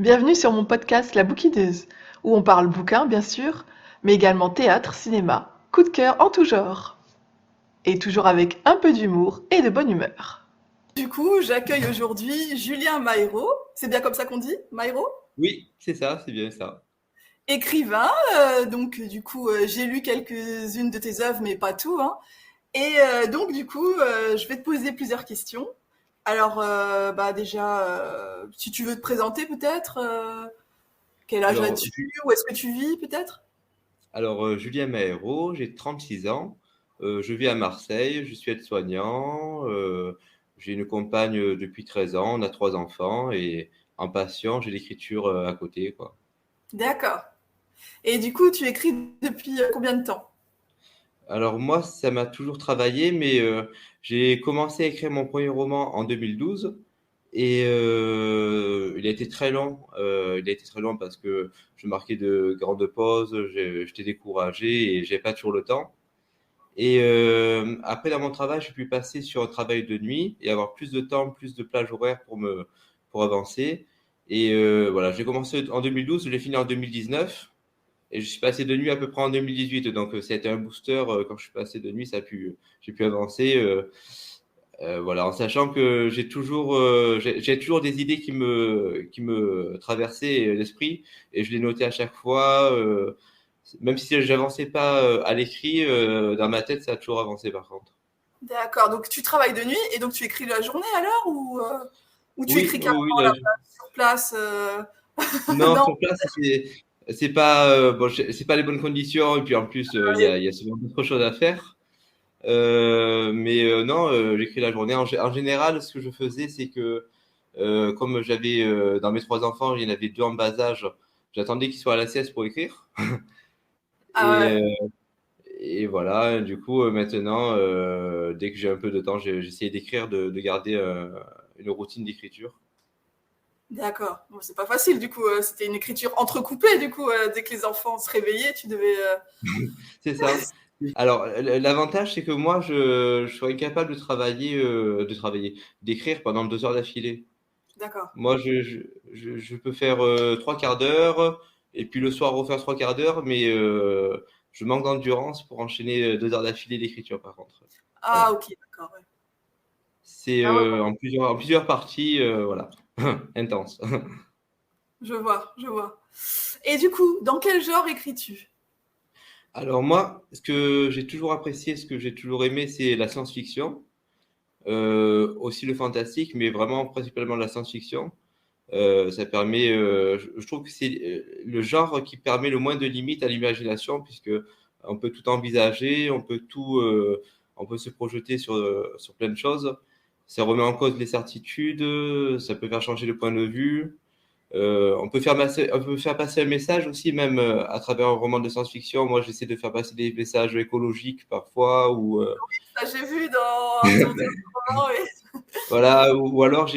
Bienvenue sur mon podcast La Bouquineuse, où on parle bouquins bien sûr, mais également théâtre, cinéma, coup de cœur en tout genre. Et toujours avec un peu d'humour et de bonne humeur. Du coup, j'accueille aujourd'hui Julien Maïro. C'est bien comme ça qu'on dit, Maïro? Oui, c'est ça, c'est bien ça. Écrivain. J'ai lu quelques-unes de tes œuvres, mais pas tout, hein. Je vais te poser plusieurs questions. Si tu veux te présenter peut-être, quel âge Alors, as-tu? Ju- Où est-ce que tu vis peut-être? Julien Mahéro, j'ai 36 ans. Je vis à Marseille, je suis aide-soignant. J'ai une compagne depuis 13 ans, on a trois enfants et en passion, j'ai l'écriture à côté, quoi. D'accord. Et du coup, tu écris depuis combien de temps? Alors moi, ça m'a toujours travaillé, mais j'ai commencé à écrire mon premier roman en 2012 et il a été très long. Il a été très long parce que je marquais de grandes pauses, j'étais découragé et j'avais pas toujours le temps. Et après, dans mon travail, j'ai pu passer sur un travail de nuit et avoir plus de temps, plus de plage horaire pour avancer. Et voilà, j'ai commencé en 2012, je l'ai fini en 2019 et je suis passé de nuit à peu près en 2018. Donc ça a été un booster quand je suis passé de nuit, j'ai pu avancer. Voilà, en sachant que j'ai toujours des idées qui me traversaient l'esprit et je les notais à chaque fois. Même si j'avançais pas à l'écrit, dans ma tête, ça a toujours avancé par contre. D'accord. Donc tu travailles de nuit et donc tu écris la journée alors ou tu Oui, écris oui, oui, carrément là sur place non, Non. sur place, c'est pas bon, c'est pas les bonnes conditions et puis en plus, il y a souvent d'autres choses à faire. Non, j'écris la journée. En général, ce que je faisais, c'est que comme j'avais dans mes trois enfants, il y en avait deux en bas âge, j'attendais qu'ils soient à la sieste pour écrire. Ah Et, ouais. euh, et voilà, du coup, maintenant, dès que j'ai un peu de temps, j'essaie d'écrire, de garder une routine d'écriture. D'accord. Bon, c'est pas facile du coup. C'était une écriture entrecoupée du coup. Dès que les enfants se réveillaient, tu devais. C'est ça. Alors, l'avantage, c'est que moi, je serais incapable d'écrire pendant 2 heures d'affilée. D'accord. Moi, je peux faire trois quarts d'heure et puis le soir refaire trois quarts d'heure, mais je manque d'endurance pour enchaîner 2 heures d'affilée d'écriture, par contre. Ah Voilà. ok, d'accord. Ouais. C'est Ah ouais, en plusieurs parties, voilà, intense. je vois, je vois. Et du coup, dans quel genre écris-tu? Alors moi, ce que j'ai toujours apprécié, ce que j'ai toujours aimé, c'est la science-fiction, aussi le fantastique, mais vraiment principalement la science-fiction. Ça permet, je trouve que c'est le genre qui permet le moins de limites à l'imagination, puisque on peut tout envisager, on peut se projeter sur plein de choses. Ça remet en cause les certitudes, ça peut faire changer le point de vue. On peut faire passer un message aussi, même à travers un roman de science-fiction. Moi, j'essaie de faire passer des messages écologiques parfois, ou Ça j'ai vu dans ton roman. voilà, ou alors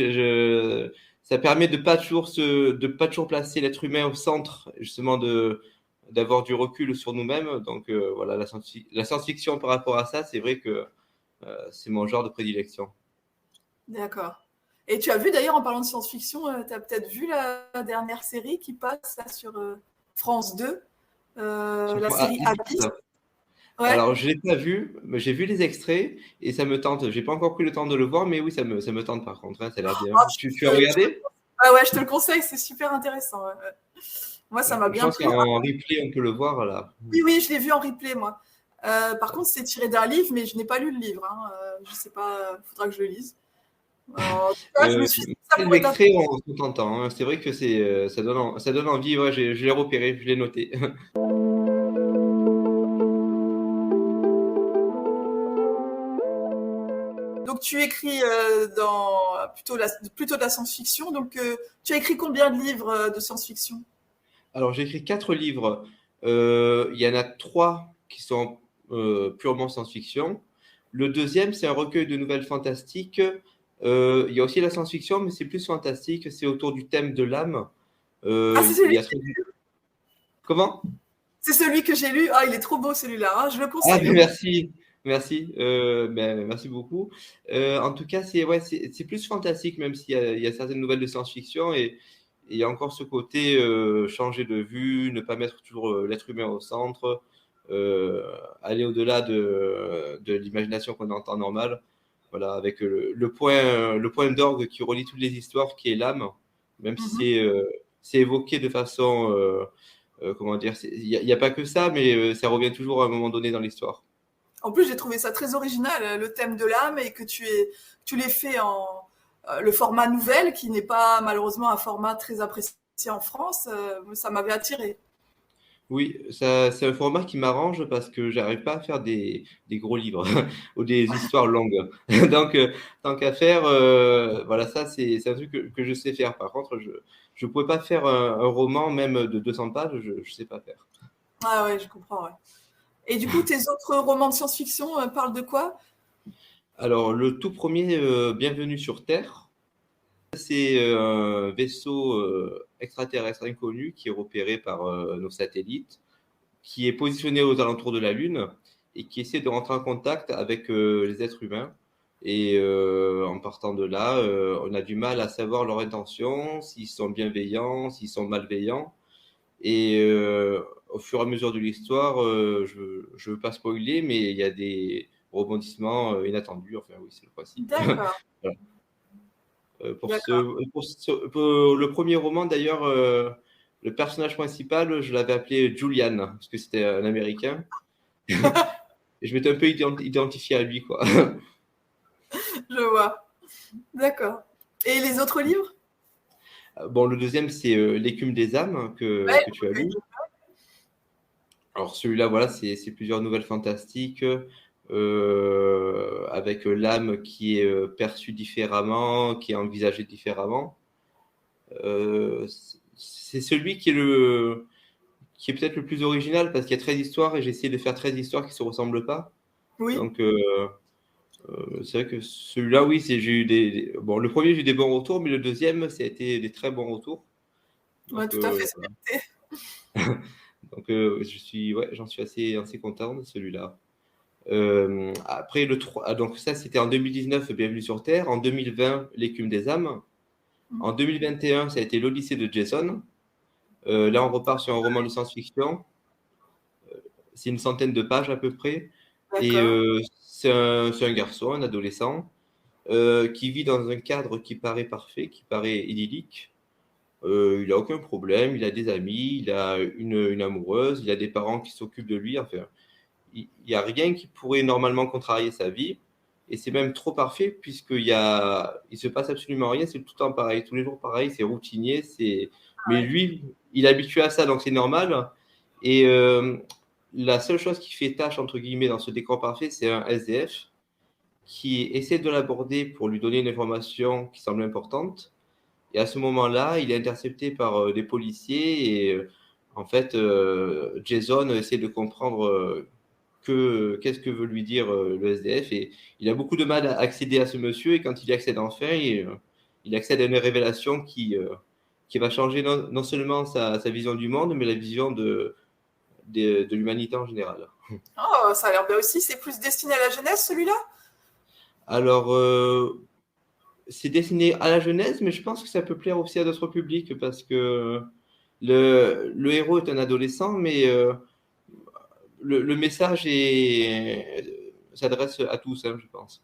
ça permet de pas toujours placer l'être humain au centre, justement d'avoir du recul sur nous-mêmes. Donc voilà, la science-fiction par rapport à ça, c'est vrai que c'est mon genre de prédilection. D'accord. Et tu as vu d'ailleurs en parlant de science-fiction, tu as peut-être vu la dernière série qui passe là sur France 2, la série Abyss. Ouais. Alors, je l'ai pas vu, mais j'ai vu les extraits et ça me tente. J'ai pas encore pris le temps de le voir, mais oui, ça me tente par contre, hein, ça a l'air bien. Ah, Tu as regardé? ah ouais, je te le conseille, c'est super intéressant. Ouais, ouais. Moi, ça m'a Je bien pense plu. qu'en replay, on peut le voir là. Oui, oui, je l'ai vu en replay, moi. Par contre, c'est tiré d'un livre, mais je n'ai pas lu le livre, hein. Je sais pas, il faudra que je le lise. En tout cas, je me suis dit que ça Les pourrait être. extraits, on sont tentants, hein. C'est vrai que ça donne envie. Ouais, je l'ai repéré, je l'ai noté. Donc, tu écris dans plutôt de la science-fiction. Donc, tu as écrit combien de livres de science-fiction? Alors, j'ai écrit quatre livres. Il y en a trois qui sont purement science-fiction. Le deuxième, c'est un recueil de nouvelles fantastiques. Il y a aussi la science-fiction, mais c'est plus fantastique. C'est autour du thème de l'âme. Ah, Il y a Comment? c'est celui que j'ai lu. Ah, il est trop beau celui-là, hein. Je le Ah, conseille, ben hein. merci, merci, merci beaucoup. En tout cas, c'est plus fantastique, même il y a certaines nouvelles de science-fiction Et il y a encore ce côté changer de vue, ne pas mettre toujours l'être humain au centre, aller au-delà de l'imagination qu'on a en temps normal. Voilà, avec le point d'orgue qui relie toutes les histoires, qui est l'âme, même si c'est évoqué de façon, comment dire, il n'y a pas que ça, mais ça revient toujours à un moment donné dans l'histoire. En plus, j'ai trouvé ça très original, le thème de l'âme, et que tu l'aies fait en le format nouvelle, qui n'est pas malheureusement un format très apprécié en France. Ça m'avait attiré. Oui, c'est un format qui m'arrange parce que j'arrive pas à faire des gros livres ou des histoires longues. Donc, tant qu'à faire, voilà, ça, c'est un truc que je sais faire. Par contre, je pourrais pas faire un roman, même de 200 pages, je sais pas faire. Ah ouais, je comprends. Ouais. Et du coup, tes autres romans de science-fiction parlent de quoi? Alors, le tout premier, Bienvenue sur Terre, c'est un vaisseau extraterrestre inconnu qui est repéré par nos satellites, qui est positionné aux alentours de la Lune et qui essaie de rentrer en contact avec les êtres humains. Et en partant de là, on a du mal à savoir leurs intentions, s'ils sont bienveillants, s'ils sont malveillants. Et au fur et à mesure de l'histoire, je veux pas spoiler, mais il y a des rebondissements inattendus. Enfin, oui, c'est le principe. D'accord. Voilà. D'accord. Pour le premier roman, d'ailleurs, le personnage principal, je l'avais appelé Julian, parce que c'était un Américain. Et je m'étais un peu identifié à lui, quoi. Je vois. D'accord. Et les autres livres? Bon, le deuxième, c'est L'écume des âmes Ouais, que tu as lu. Alors celui-là, voilà, c'est plusieurs nouvelles fantastiques avec l'âme qui est perçue différemment, qui est envisagée différemment. C'est celui qui est peut-être le plus original parce qu'il y a 13 histoires et j'ai essayé de faire 13 histoires qui ne se ressemblent pas. oui. Donc c'est vrai que celui-là, oui, j'ai eu bon, le premier, j'ai eu des bons retours, mais le deuxième, ça a été des très bons retours. Ouais, Donc, tout à fait, c'est mérité. ouais, j'en suis assez content de celui-là. Après, donc ça, c'était en 2019, Bienvenue sur Terre. En 2020, L'écume des âmes. En 2021, ça a été L'Odyssée de Jason. Là, on repart sur un roman de science-fiction. C'est une centaine de pages à peu près. Et D'accord. c'est un garçon, un adolescent, qui vit dans un cadre qui paraît parfait, qui paraît idyllique. Il n'a aucun problème, il a des amis, il a une amoureuse, il a des parents qui s'occupent de lui. Enfin, il n'y a rien qui pourrait normalement contrarier sa vie. Et c'est même trop parfait il se passe absolument rien, c'est tout le temps pareil, tous les jours pareil, c'est routinier, mais lui, il est habitué à ça, donc c'est normal. Et la seule chose qui fait tâche, entre guillemets, dans ce décor parfait, c'est un SDF qui essaie de l'aborder pour lui donner une information qui semble importante. Et à ce moment-là, il est intercepté par des policiers et en fait, Jason essaie de comprendre qu'est-ce que veut lui dire le SDF et il a beaucoup de mal à accéder à ce monsieur et quand il y accède enfin, il accède à une révélation qui va changer non seulement sa vision du monde, mais la vision de l'humanité en général. Oh, ça a l'air bien aussi. C'est plus destiné à la jeunesse, celui-là? Alors, c'est destiné à la jeunesse, mais je pense que ça peut plaire aussi à d'autres publics parce que le héros est un adolescent, mais le message s'adresse à tous, hein, je pense.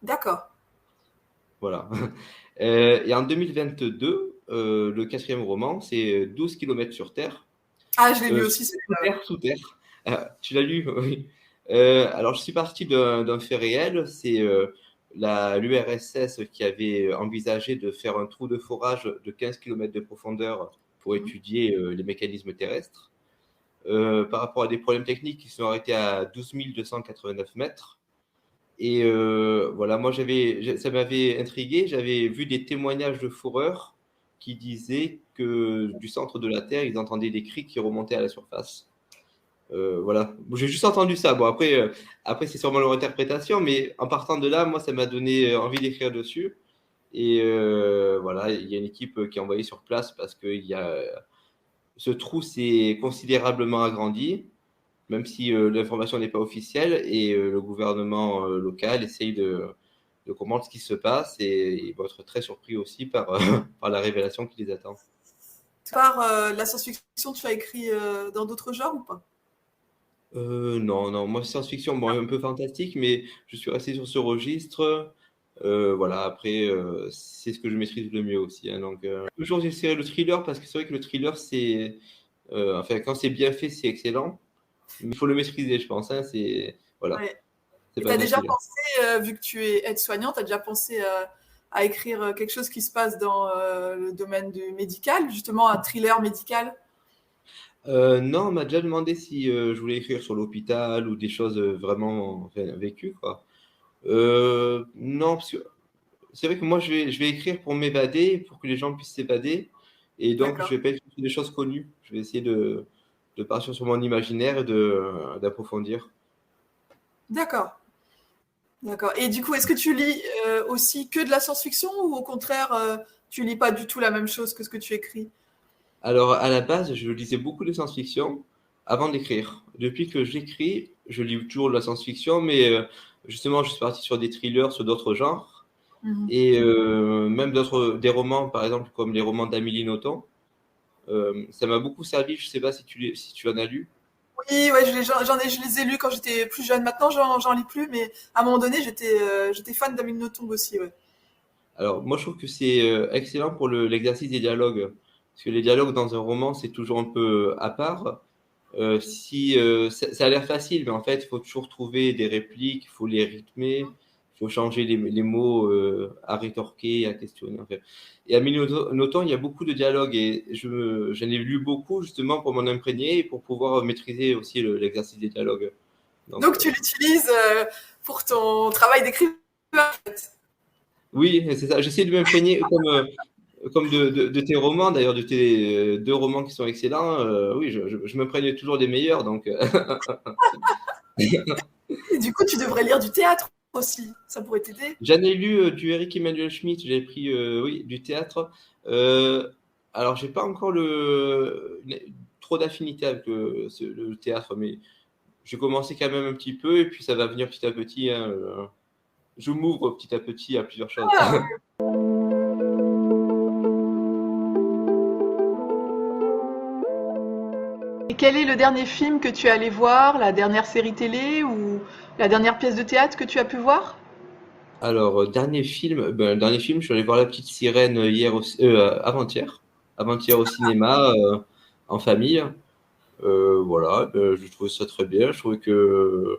D'accord. Voilà. Et en 2022, le quatrième roman, c'est 12 kilomètres sur Terre. Ah, je l'ai lu aussi, Sous celui-là. terre, sous terre. Tu l'as lu? Oui. Alors, je suis parti d'un fait réel. C'est l'URSS qui avait envisagé de faire un trou de forage de 15 km de profondeur pour étudier les mécanismes terrestres. Par rapport à des problèmes techniques qui sont arrêtés à 12 289 mètres. Et voilà, moi, ça m'avait intrigué. J'avais vu des témoignages de fourreurs qui disaient que du centre de la Terre, ils entendaient des cris qui remontaient à la surface. Voilà, j'ai juste entendu ça. Bon, après c'est sûrement leur interprétation, mais en partant de là, moi, ça m'a donné envie d'écrire dessus. Et voilà, il y a une équipe qui est envoyée sur place parce que ce trou s'est considérablement agrandi, même si l'information n'est pas officielle, et le gouvernement local essaye de comprendre ce qui se passe et ils vont être très surpris aussi par, par la révélation qui les attend. Par la science-fiction, tu as écrit dans d'autres genres ou pas? Non, non, moi science-fiction, bon, un peu fantastique, mais je suis resté sur ce registre. Voilà, après, c'est ce que je maîtrise le mieux aussi, hein, donc toujours j'essaierai le thriller parce que c'est vrai que le thriller, enfin, quand c'est bien fait, c'est excellent, mais il faut le maîtriser, je pense, hein, voilà, Ouais. c'est Et tu pas as déjà facile. pensé, vu que tu es aide-soignante, tu as déjà pensé à écrire quelque chose qui se passe dans le domaine du médical, justement un thriller médical? Non, on m'a déjà demandé si je voulais écrire sur l'hôpital ou des choses vraiment enfin, vécues, quoi. Non, parce que c'est vrai que moi, je vais écrire pour m'évader, pour que les gens puissent s'évader. Et donc, je D'accord. vais pas écrire sur des choses connues. Je vais essayer de partir sur mon imaginaire et d'approfondir. D'accord. D'accord. Et du coup, est-ce que tu lis aussi que de la science-fiction ou au contraire, tu lis pas du tout la même chose que ce que tu écris? Alors, à la base, je lisais beaucoup de science-fiction avant d'écrire. Depuis que j'écris, je lis toujours de la science-fiction, mais justement, je suis parti sur des thrillers, sur d'autres genres. Mhm. Et même des romans, par exemple, comme les romans d'Amélie Nothomb. Ça m'a beaucoup servi. Je sais pas si tu en as lu. Oui, ouais, je les ai lus quand j'étais plus jeune. Maintenant, j'en lis plus, mais à un moment donné, j'étais fan d'Amélie Nothomb aussi, ouais. Alors, moi, je trouve que c'est excellent pour l'exercice des dialogues. Parce que les dialogues dans un roman, c'est toujours un peu à part. Si ça a l'air facile, mais en fait, il faut toujours trouver des répliques, il faut les rythmer, il faut changer les mots à rétorquer, à questionner. En fait. Et à Nothomb, il y a beaucoup de dialogues et j'en ai lu beaucoup justement pour m'en imprégner et pour pouvoir maîtriser aussi l'exercice des dialogues. Donc, Donc, tu l'utilises pour ton travail d'écrivain, en fait. oui, c'est ça. J'essaie de m'imprégner comme de tes romans, d'ailleurs, de tes deux romans qui sont excellents. Oui, je m'imprègne toujours des meilleurs. Donc, Et du coup, tu devrais lire du théâtre aussi. Ça pourrait t'aider. j'en ai lu du Eric Emmanuel Schmitt, j'ai pris oui, du théâtre. Euh, alors, j'ai pas encore trop d'affinité avec le théâtre, mais j'ai commencé quand même un petit peu et puis ça va venir petit à petit, hein, je m'ouvre petit à petit à plusieurs choses. Ah, oui. Et quel est le dernier film que tu es allé voir, la dernière série télé ou la dernière pièce de théâtre que tu as pu voir? Alors, dernier film, je suis allé voir La Petite Sirène avant-hier, avant-hier au cinéma, en famille. Voilà, je trouvais ça très bien. Je trouvais que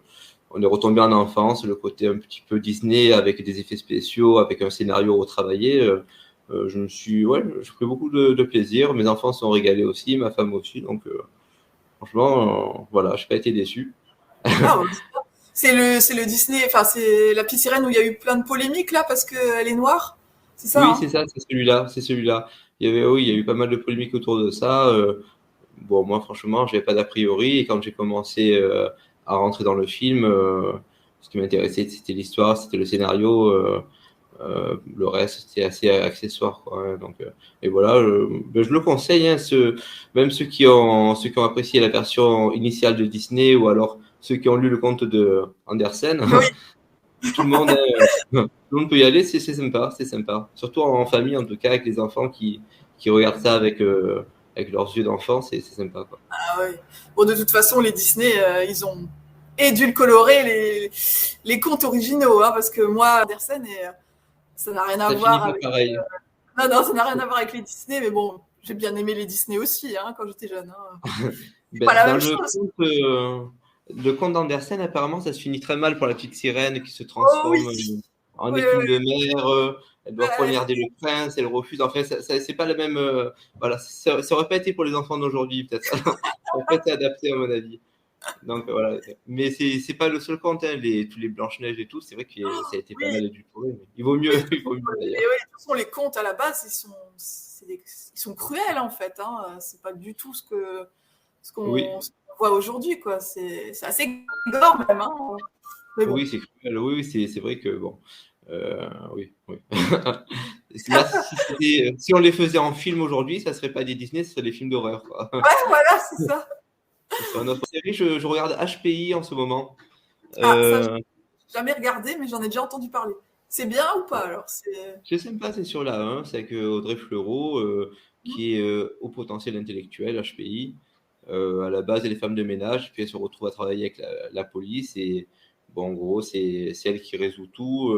on est retombé en enfance, le côté un petit peu Disney avec des effets spéciaux, avec un scénario retravaillé. Ouais, je pris beaucoup de plaisir. Mes enfants sont régalés aussi, ma femme aussi. Donc, franchement, voilà, je n'ai pas été déçu. Ah, ouais. C'est le Disney, enfin, c'est la petite sirène où il y a eu plein de polémiques là parce qu'elle est noire. C'est ça, Oui, hein? c'est ça, c'est celui-là, c'est celui-là. Oui, il y a eu pas mal de polémiques autour de ça. Bon, moi, franchement, j'avais pas d'a priori. Et quand j'ai commencé à rentrer dans le film, ce qui m'intéressait, c'était l'histoire, c'était le scénario. Le reste, c'était assez accessoire, quoi, hein. Donc, et voilà, je le conseille, hein, même ceux qui ont apprécié la version initiale de Disney ou alors ceux qui ont lu le conte de Andersen. Oui, Tout le monde, tout le monde peut y aller, c'est sympa, c'est sympa. Surtout en famille, en tout cas, avec les enfants qui regardent ça avec leurs yeux d'enfant, c'est sympa, quoi. ah, ouais. Bon, de toute façon, les Disney, ils ont édulcoré les contes originaux, hein, parce que moi, Andersen, ça n'a rien à Ça finit voir pas avec. pareil. Non, non, ça n'a rien à voir avec les Disney, mais bon, j'ai bien aimé les Disney aussi, hein, quand j'étais jeune, hein. C'est pas Ben, la dans même chose. le conte d'Andersen, apparemment, ça se finit très mal pour la petite sirène qui se Oh oui, transforme en oui, épine oui, de mer. Elle doit oui. poignarder le prince, elle refuse. Enfin, c'est pas la même. Voilà, ça aurait pas été pour les enfants d'aujourd'hui, peut-être. Ça aurait pas été adapté, à mon avis. Donc, voilà. Mais c'est pas le seul conte, hein. Tous les Blanches-Neiges et tout, c'est vrai que ça a été pas Oui, mal édulcoré. Mais il vaut mieux, oui, il vaut mieux mais d'ailleurs. oui, de toute façon, les contes à la base, ils sont cruels en fait, hein. C'est pas du tout Oui, ce qu'on voit aujourd'hui, quoi. C'est assez gore même, hein. Mais bon. oui, c'est cruel. Oui, oui, c'est vrai que bon. Oui, oui. Là, si on les faisait en film aujourd'hui, ça serait pas des Disney, ce serait des films d'horreur, quoi. Ouais, voilà, c'est ça. Ce serait une autre série. Je regarde HPI en ce moment. Ah, ça, j'ai Euh, jamais regardé, mais j'en ai déjà entendu parler. C'est bien ou pas alors? Je sais pas, c'est sur la 1, c'est avec Audrey Fleurot, qui est au potentiel intellectuel, HPI. À la base, elle est femme de ménage, puis elle se retrouve à travailler avec la police. Et bon, en gros, c'est elle qui résout tout.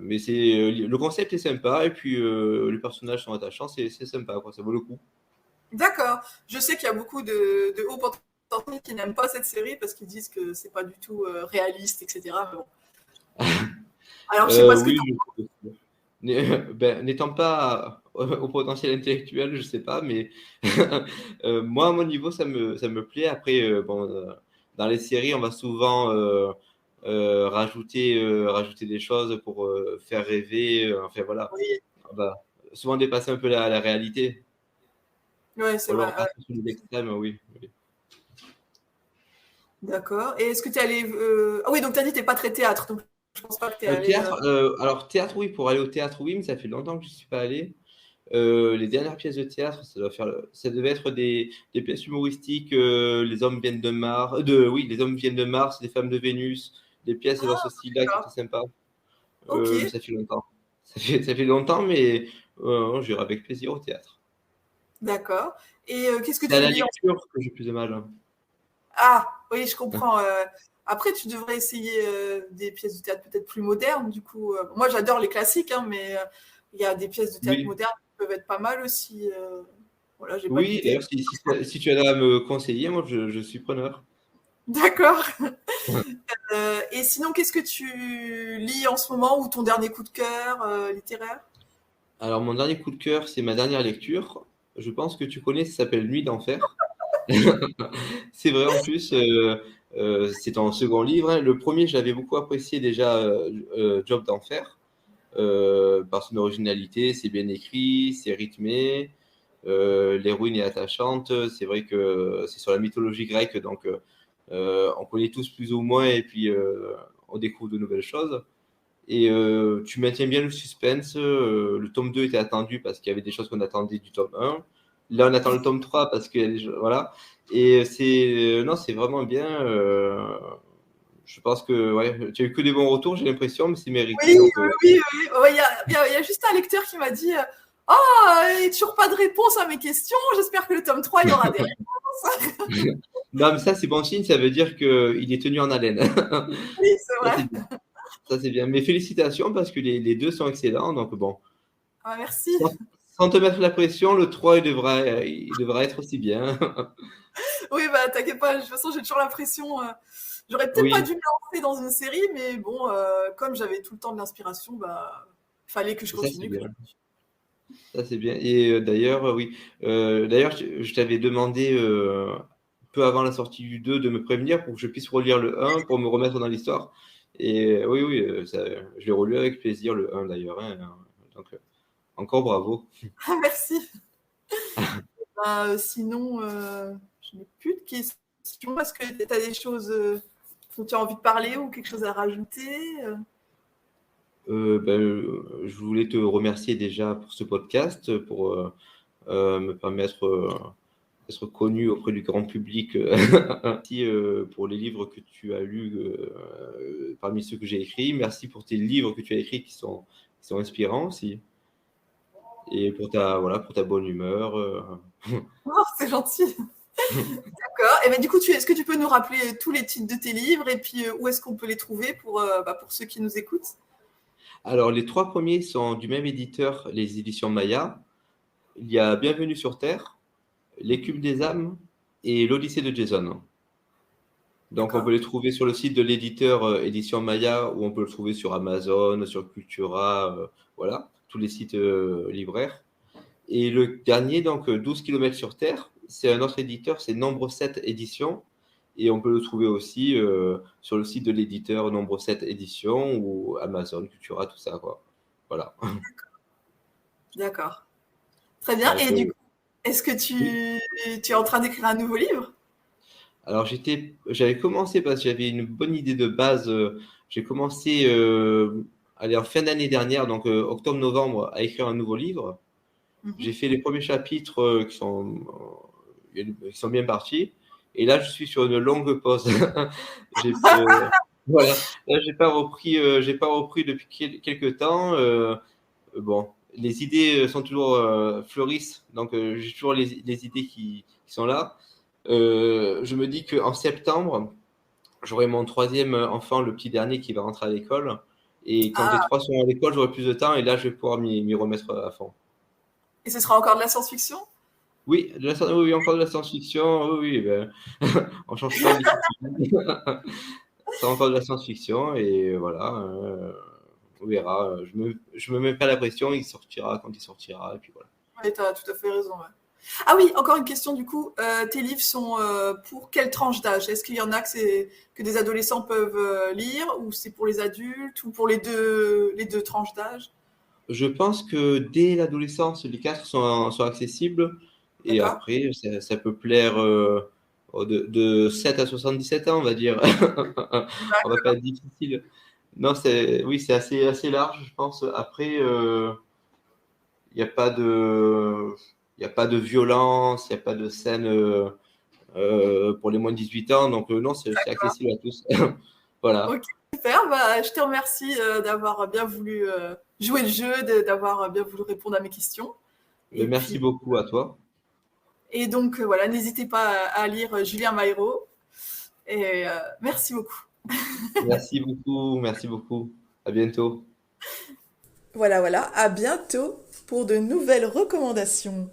Mais le concept est sympa, et puis les personnages sont attachants, c'est sympa, quoi, ça vaut le coup. D'accord. Je sais qu'il y a beaucoup de hauts potentiels qui n'aiment pas cette série parce qu'ils disent que c'est pas du tout réaliste, etc. Mais bon. Alors, je sais pas ce que Oui, tu ben, n'étant pas au potentiel intellectuel, je sais pas, mais moi, à mon niveau, ça me plaît. Après, bon, dans les séries, on va souvent rajouter des choses pour faire rêver. Enfin, voilà. Oui, On va souvent dépasser un peu la réalité. ouais, Ou c'est alors vrai. partir sur des extrêmes, oui. Oui. D'accord. Et est-ce que tu es allé. Ah oui, donc tu as dit que tu n'es pas très théâtre, donc je pense pas que tu es allé. Théâtre, alors théâtre, oui, pour aller au théâtre, oui, mais ça fait longtemps que je ne suis pas allé. Les dernières pièces de théâtre, ça devait être des pièces humoristiques. Les hommes viennent de Mars, oui, les hommes viennent de Mars, les femmes de Vénus, des pièces dans ce style-là qui étaient D'accord. sympas. Ok, Mais ça fait longtemps. Ça fait longtemps, mais j'irai avec plaisir au théâtre. d'accord. Et qu'est-ce que C'est à tu la lis en. lecture que j'ai plus de mal, hein. Ah, oui, je comprends. Après, tu devrais essayer des pièces de théâtre peut-être plus modernes, du coup. Moi, j'adore les classiques, hein, mais il y a des pièces de théâtre Oui, modernes qui peuvent être pas mal aussi. Voilà, j'ai pas oui. d'idée. D'ailleurs, si tu as à me conseiller, moi, je suis preneur. D'accord. Et sinon, qu'est-ce que tu lis en ce moment ou ton dernier coup de cœur littéraire? Alors, mon dernier coup de cœur, c'est ma dernière lecture. Je pense que tu connais, ça s'appelle Nuit d'enfer. C'est vrai, en plus, c'est en second livre, hein. Le premier, je l'avais beaucoup apprécié déjà, Job d'enfer, par son originalité. C'est bien écrit, c'est rythmé, l'héroïne est attachante. C'est vrai que c'est sur la mythologie grecque, donc on connaît tous plus ou moins, et puis on découvre de nouvelles choses. Et tu maintiens bien le suspense. Le tome 2 était attendu parce qu'il y avait des choses qu'on attendait du tome 1. Là, on attend le tome 3 parce que voilà. Et non, c'est vraiment bien. Je pense que ouais, tu as eu que des bons retours, j'ai l'impression, mais c'est mérité. Oui, Donc, oui, oui, oui. Ouais, il y a juste un lecteur qui m'a dit ah, il n'y a toujours pas de réponse à mes questions. J'espère que le tome 3, il y aura des réponses. non, mais ça, c'est bon signe. Ça veut dire qu'il est tenu en haleine. Oui, c'est Ça, vrai. c'est bien. Ça, c'est bien. Mais félicitations parce que les deux sont excellents. Donc, bon, Ah, merci. sans, sans te mettre la pression, le 3 il devra être aussi bien. Oui, bah t'inquiète pas, de toute façon, j'ai toujours l'impression. J'aurais peut-être pas Oui. dû me lancer dans une série, mais bon, comme j'avais tout le temps de l'inspiration, bah fallait que je Ça, c'est continue. bien. Ça, c'est bien. Et d'ailleurs, oui. D'ailleurs, je t'avais demandé, peu avant la sortie du 2, de me prévenir pour que je puisse relire le 1 pour me remettre dans l'histoire. Et oui, oui, je l'ai relu avec plaisir, le 1 d'ailleurs, hein. Donc, encore bravo. Merci. Bah, sinon, je n'ai plus de questions. Est-ce que tu as des choses dont tu as envie de parler ou quelque chose à rajouter? Ben, je voulais te remercier déjà pour ce podcast, pour me permettre d'être connu auprès du grand public. Merci pour les livres que tu as lus parmi ceux que j'ai écrits. Merci pour tes livres que tu as écrits qui sont inspirants aussi. Et pour ta bonne humeur. Oh, c'est gentil. D'accord. Et ben, du coup, est-ce que tu peux nous rappeler tous les titres de tes livres et puis où est-ce qu'on peut les trouver pour ceux qui nous écoutent? Alors, les trois premiers sont du même éditeur, les éditions Maya. Il y a Bienvenue sur Terre, L'écume des âmes et l'Odyssée de Jason. Donc, on peut D'accord. les trouver sur le site de l'éditeur Édition Maya, ou on peut le trouver sur Amazon, sur Cultura, voilà, tous les sites libraires. Et le dernier, donc 12 km sur Terre, c'est un autre éditeur, c'est Nombre 7 Éditions. Et on peut le trouver aussi sur le site de l'éditeur Nombre 7 Éditions ou Amazon, Cultura, tout ça, quoi. Voilà. D'accord. Très bien. Donc, Et du coup, est-ce que oui. tu es en train d'écrire un nouveau livre? Alors, j'avais commencé parce que j'avais une bonne idée de base. J'ai commencé allez, en fin d'année dernière, donc octobre-novembre, à écrire un nouveau livre. Mhm. J'ai fait les premiers chapitres qui sont bien partis. Et là, je suis sur une longue pause. J'ai, Voilà. Là, j'ai pas repris depuis quelques temps. Bon, les idées sont toujours fleurissent, donc j'ai toujours les idées qui sont là. Je me dis qu'en septembre, j'aurai mon troisième enfant, le petit dernier, qui va rentrer à l'école. Et quand les Ah, trois sont à l'école, j'aurai plus de temps et là, je vais pouvoir m'y remettre à fond. et ce sera encore de la science-fiction? Oui, oui, oui, encore de la science-fiction. Oui, oui, ben, on change pas une discipline. C'est encore de la science-fiction et voilà, on verra. Je me mets pas la pression, il sortira quand il sortira et puis voilà. Oui, tu as tout à fait raison. Ouais. Ah oui, encore une question du coup. Tes livres sont pour quelle tranche d'âge? Est-ce qu'il y en a que des adolescents peuvent lire ou c'est pour les adultes ou pour les deux tranches d'âge? Je pense que dès l'adolescence, les quatre sont accessibles et D'accord? après, ça peut plaire de 7 à 77 ans, on va dire. On va pas être difficile. Non, oui, c'est assez large, je pense. Après, il n'y a pas de, il y a pas de violence, il n'y a pas de scène pour les moins de 18 ans. Donc, non, c'est accessible à tous. Voilà. Ok, super. Bah, je te remercie d'avoir bien voulu jouer le jeu, d'avoir bien voulu répondre à mes questions. Et Mais merci puis, beaucoup à toi. et donc voilà, n'hésitez pas à lire Julien Mayro. Et merci beaucoup. Merci beaucoup. Merci beaucoup. À bientôt. Voilà, voilà, à bientôt pour de nouvelles recommandations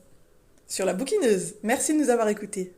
sur la bouquineuse. Merci de nous avoir écoutés.